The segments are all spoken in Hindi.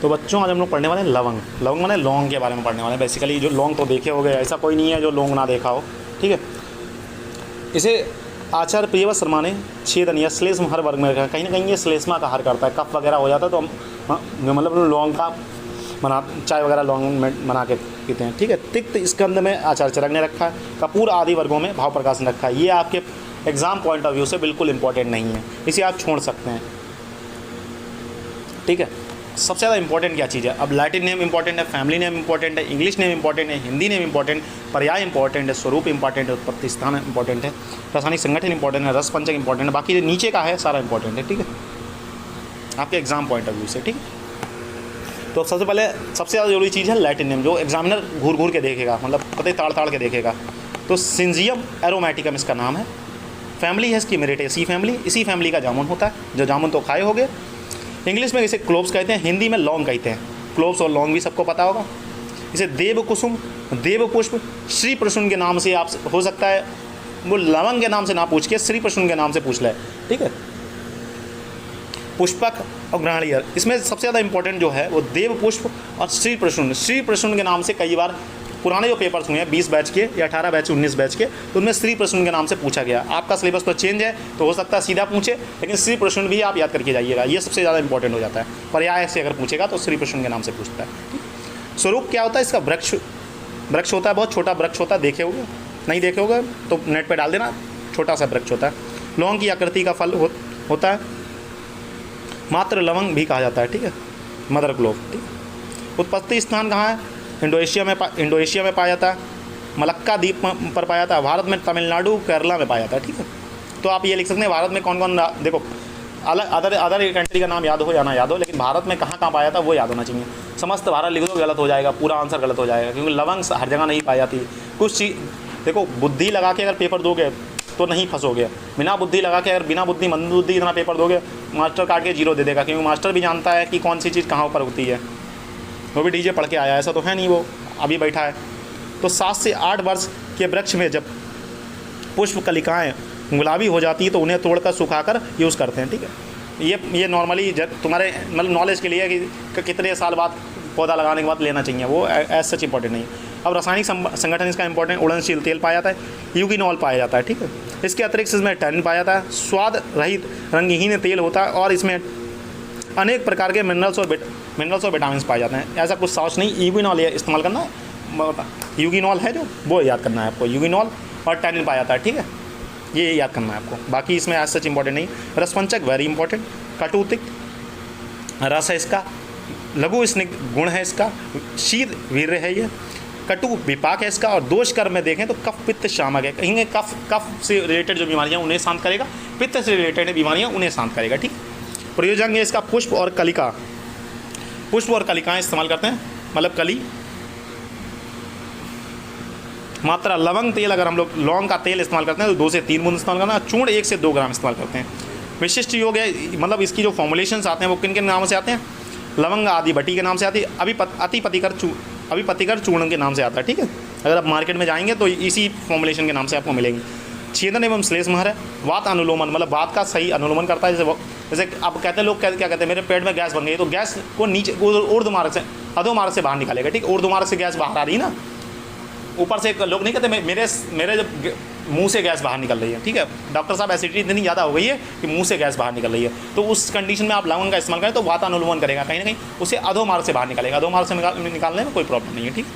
तो बच्चों आज हम लोग पढ़ने वाले हैं लवंग। लवंग माने लौंग के बारे में पढ़ने वाले हैं। बेसिकली जो लौंग तो देखे होंगे, ऐसा कोई नहीं है जो लौंग ना देखा हो, ठीक है। इसे आचार्य प्रियव्रत शर्मा ने छेदन या श्लेष्म हर वर्ग में रखा है। कहीं ना कहीं ये श्लेष्मा का हर करता है, कफ वगैरह हो जाता है तो हम मतलब लौंग का बना चाय वगैरह लौंग में बना के पीते हैं, ठीक है। तिक्त स्कंद में आचार्य चरक ने रखा है। कपूर आदि वर्गों में भाव प्रकाश ने रखा है। ये आपके एग्जाम पॉइंट ऑफ व्यू से बिल्कुल इंपॉर्टेंट नहीं है, इसे आप छोड़ सकते हैं, ठीक है। सबसे ज़्यादा इंपॉर्टेंट क्या चीज़ है? अब लैटिन नेम इंपॉर्टेंट है, फैमिली नेम इंपॉर्टेंट है, इंग्लिश नेम इंपॉर्टेंट है, हिंदी नेम इंपॉर्टेंट, पर्याय इंपॉर्टेंट है, स्वरूप इंपॉर्टेंट है, उत्पत्ति स्थान इंपॉर्टेंट है, रासायनिक संगठन इंपॉर्टेंट है, रस पंचक इंपॉर्टेंट है। बाकी जो नीचे का है सारा इंपॉर्टेंट है, ठीक है, आपके एग्जाम पॉइंट ऑफ व्यू से, ठीक है। तो सबसे पहले सबसे ज़्यादा जरूरी चीज़ है लैटिन नेम, जो एग्जामिनर घूर घूर के देखेगा, मतलब पता ताड़ ताड़ के देखेगा। तो सिंजियम एरोमेटिकम इसका नाम है। फैमिली है इसकी मेरिटेसी फैमिली, इसी फैमिली का जामुन होता है, जो जामुन तो खाए होगे। इंग्लिश में इसे क्लोव्स कहते हैं, हिंदी में लौंग कहते हैं। क्लोव्स और लौंग भी सबको पता होगा। इसे देव कुसुम, देव पुष्प, श्री प्रसून के नाम से आप हो सकता है वो लवंग के नाम से ना पूछ के श्री प्रसून के नाम से पूछ ले, ठीक है। पुष्पक और ग्रहणीय, इसमें सबसे ज़्यादा इंपॉर्टेंट जो है वो देव पुष्प और श्री प्रसून। श्री प्रसून के नाम से कई बार पुराने जो पेपर्स हुए हैं 20 बैच के या 18 बैच 19 बैच के, तो उनमें श्री प्रसून के नाम से पूछा गया। आपका सिलेबस तो चेंज है तो हो सकता है सीधा पूछे, लेकिन श्री प्रसून भी आप याद करके जाइएगा, ये सबसे ज़्यादा इंपॉर्टेंट हो जाता है। पर्याय से अगर पूछेगा तो श्री प्रसून के नाम से पूछता है। स्वरूप क्या होता है इसका? वृक्ष होता है, बहुत छोटा वृक्ष होता है, देखे होगे, नहीं देखे होगे तो नेट पर डाल देना, छोटा सा वृक्ष होता है। लौंग की आकृति का फल होता है। मात्र लवंग भी कहा जाता है, ठीक है, मदर क्लोव, ठीक। उत्पत्ति स्थान कहाँ है? इंडोनेशिया में पाया जाता है, मलक्का द्वीप पर पाया जाता है, भारत में तमिलनाडु केरला में पाया जाता है, ठीक है। तो आप ये लिख सकते हैं भारत में कौन कौन, देखो अलग अदर कंट्री का नाम याद हो या ना याद हो, लेकिन भारत में कहाँ कहाँ पाया जाता है वो याद होना चाहिए। समस्त भारत लिख दो गलत हो जाएगा, पूरा आंसर गलत हो जाएगा, क्योंकि लवंग हर जगह नहीं पाई जाती। कुछ चीज़ देखो, बुद्धि लगा के अगर पेपर दोगे तो नहीं फंसोगे, बिना बुद्धि लगा के अगर बिना बुद्धि मंदबुद्धि इतना पेपर दोगे मास्टर काट के जीरो दे देगा, क्योंकि मास्टर भी जानता है कि कौन सी चीज़ कहाँ ऊपर होती है। वो भी डीजे पढ़ के आया, ऐसा तो है नहीं वो अभी बैठा है। तो 7 से 8 वर्ष के वृक्ष में जब पुष्प कलिकाएँ गुलाबी हो जाती है तो उन्हें तोड़कर सुखाकर यूज़ करते हैं, ठीक है। ये नॉर्मली तुम्हारे मतलब नॉलेज के लिए कि कितने साल बाद पौधा लगाने के बाद लेना चाहिए, वो एज सच इंपॉर्टेंट नहीं है। अब रासायनिक संगठन इसका इंपॉर्टेंट, उड़नशील तेल पाया जाता है, यूगिनॉल पाया जाता है, ठीक है। इसके अतिरिक्त इसमें टैनिन पाया जाता है, स्वाद रहित रंगहीन तेल होता है और इसमें अनेक प्रकार के मिनरल्स और विटामिन पाए जाते हैं। ऐसा कुछ सोच नहीं, यूगिनॉल इस्तेमाल करना है, यूगिनॉल है जो वो याद करना है आपको, यूगिनॉल और टैनिन पाया जाता है, ठीक है, ये याद करना है आपको। बाकी इसमें एज सच इंपॉर्टेंट नहीं। रसपंचक वेरी इंपॉर्टेंट, कटु तिक्त रस है इसका, लघु स्निग्ध गुण है इसका, शीत वीर्य है ये, कटु विपाक है इसका, और दोष कर्म में देखें तो कफ पित्त शामक है। कहीं कफ से रिलेटेड जो बीमारियां उन्हें शांत करेगा, पित्त से रिलेटेड बीमारियां उन्हें शांत करेगा, ठीक। प्रयोजन है इसका पुष्प और कलिका, पुष्प और कलिकाएं इस्तेमाल करते हैं, मतलब कली। मात्रा लवंग तेल, अगर हम लोग लौंग का तेल इस्तेमाल करते हैं तो 2 से 3 बूंद इस्तेमाल करना, चूर्ण 1 से 2 ग्राम इस्तेमाल करते हैं। विशिष्ट योग है, मतलब इसकी जो फॉर्मुलेशंस आते हैं वो किन किन नामों से आते हैं? लवंग आदि भट्टी के नाम से आती है, अभिपतिकर चूर्ण के नाम से आता है, ठीक है। अगर आप मार्केट में जाएंगे तो इसी फॉर्मुलेशन के नाम से आपको मिलेंगे। छेदन एवं श्लेष्महर है, वात अनुलोमन, मतलब वात का सही अनुलोमन करता है। जैसे अब कहते हैं लोग क्या कहते हैं, मेरे पेट में गैस बन गई, तो गैस को नीचे ऊर्ध्व मार्ग से अधोमार्ग से बाहर निकालेगा, ठीक। ऊर्ध्व मार्ग से गैस बाहर आ रही है ना, ऊपर से लोग नहीं कहते मेरे जब मुंह से गैस बाहर निकल रही है, ठीक है, डॉक्टर साहब एसिडिटी इतनी ज़्यादा हो गई है कि मुंह से गैस बाहर निकल रही है, तो उस कंडीशन में आप लवंग का इस्तेमाल करें तो वातानुलोमन करेगा, कहीं ना कहीं उसे अधोमार्ग से बाहर निकालेगा, अधोमार्ग से निकालने में कोई प्रॉब्लम नहीं है, ठीक।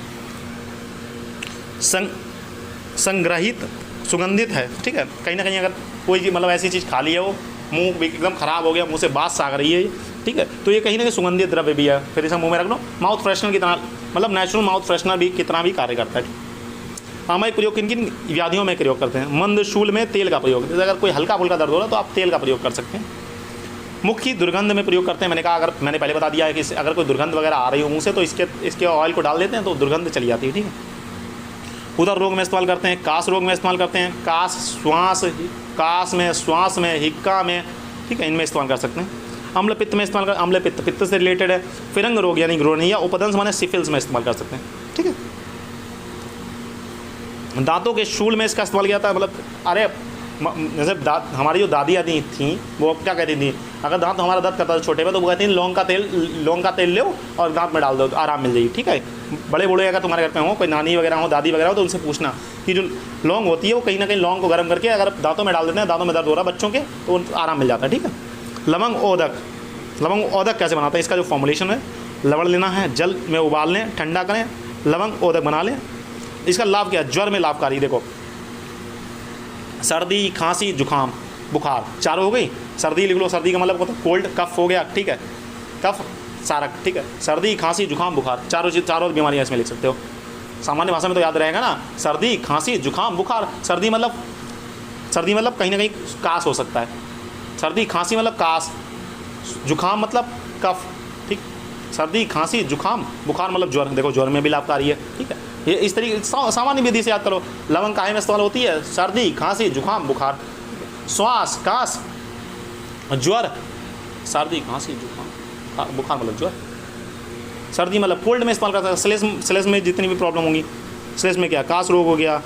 संग्रहित सुगंधित है, ठीक है, कहीं ना कहीं अगर कोई मतलब ऐसी चीज़ खा ली है, वो मुंह एकदम ख़राब हो गया, मुंह से बास आ रही है, ठीक है, तो ये कहीं ना कहीं सुगंधित द्रव्य भी है, फिर इसे मुंह में रख लो। माउथ फ्रेशनर की तरह, मतलब नेचुरल माउथ फ्रेशनर भी कितना भी कार्य करता है। सामयिक प्रयोग किन किन व्याधियों में प्रयोग करते हैं? मंदशूल में तेल का प्रयोग, जैसे अगर कोई हल्का फुल्का दर्द हो रहा है तो आप तेल का प्रयोग कर सकते हैं। मुख की दुर्गंध में प्रयोग करते हैं, मैंने कहा अगर मैंने पहले बता दिया है कि अगर कोई दुर्गंध वगैरह आ रही हो मुँह से तो इसके ऑयल को डाल देते हैं तो दुर्गंध चली जाती है, ठीक है। उदर रोग में इस्तेमाल करते हैं, काश रोग में इस्तेमाल करते हैं, काश में, श्वास में, हिक्का में, ठीक है, इनमें इस्तेमाल कर सकते हैं। अम्ल पित्त में इस्तेमाल कर, अम्ल पित्त से रिलेटेड है। फिरंग रोग यानी ग्रोनी या उपदंश माने सिफिल्स में इस्तेमाल कर सकते हैं, ठीक है। दांतों के शूल में इसका इस्तेमाल किया था, मतलब अरे जैसे हमारी जो दादी आदि थी वो क्या कहती थी, अगर दांत हमारा दर्द करता है छोटे में, तो वो कहते हैं लौंग का तेल लो और दांत में डाल दो, तो आराम मिल जाएगी। ठीक है, बड़े बूढ़े अगर तुम्हारे घर पे हो, कोई नानी वगैरह हो, दादी वगैरह हो, तो उनसे पूछना कि जो लौंग होती है वो कहीं ना कहीं लौंग को गर्म करके अगर दांतों में डाल देते हैं, दांतों में दर्द हो रहा है बच्चों के, तो आराम मिल जाता है। ठीक है, लवंग ओदक कैसे बनाते हैं, इसका जो फॉर्मुलेशन है, लवण लेना है, जल में उबाल लें, ठंडा करें, लवंग ओदक बना लें। इसका लाभ क्या है, ज्वर में लाभकारी। देखो, सर्दी, खांसी, जुकाम, बुखार, चारों हो गई। सर्दी लिख लो, सर्दी का मतलब होता है कोल्ड, कफ हो गया। ठीक है, कफ सारक। ठीक है, सर्दी, खांसी, जुकाम, बुखार, चारों बीमारियां इसमें लिख सकते हो। सामान्य भाषा में तो याद रहेगा ना, सर्दी, खांसी, जुकाम, बुखार। सर्दी मतलब कहीं ना कहीं कास हो सकता है, सर्दी खांसी मतलब कास, जुकाम मतलब कफ। ठीक, सर्दी, खांसी, जुकाम, बुखार मतलब ज्वर। देखो, ज्वर में भी लाभकारी है। ठीक है, ये इस तरीके सामान्य विधि से याद करो। लवंग काहे में इस्तेमाल होती है, सर्दी, खांसी, जुकाम, बुखार, श्वास, कास, ज्वर। सर्दी, खांसी, जुकाम, बुखार मतलब ज्वर। सर्दी मतलब कोल्ड में इस्तेमाल करता है, स्लेस में जितनी भी प्रॉब्लम होंगी, स्लेस में क्या, कास रोग हो गया,